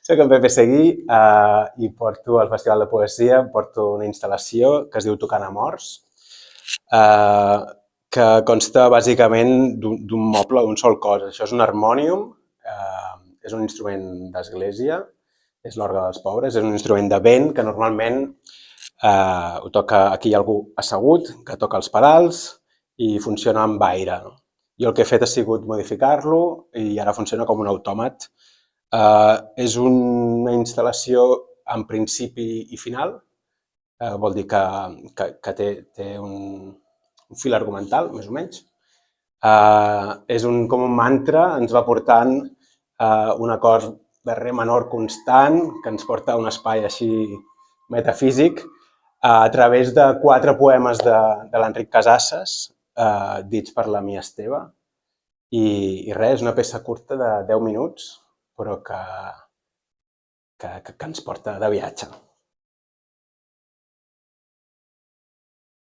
Soc en Pepe Seguí i porto al Festival de Poesia, porto una instal·lació que es diu Tocant Amors, que consta bàsicament d'un moble, d'un sol cos. Això és un harmònium, és un instrument d'església, és l'orgue dels pobres, és un instrument de vent que normalment ho toca, aquí hi ha algú assegut que toca els pedals i funciona amb aire. Jo el que he fet ha sigut modificar-lo i ara funciona com un autòmat. És una instal·lació en principi i final, vol dir que té un fil argumental, més o menys. És com un mantra, ens va portant un acord de re menor constant que ens porta a un espai així metafísic a través de 4 poemes de l'Enric Casasses, dits per la Mia Esteve. I res, és una peça curta de 10 minuts, però que ens porta de viatge.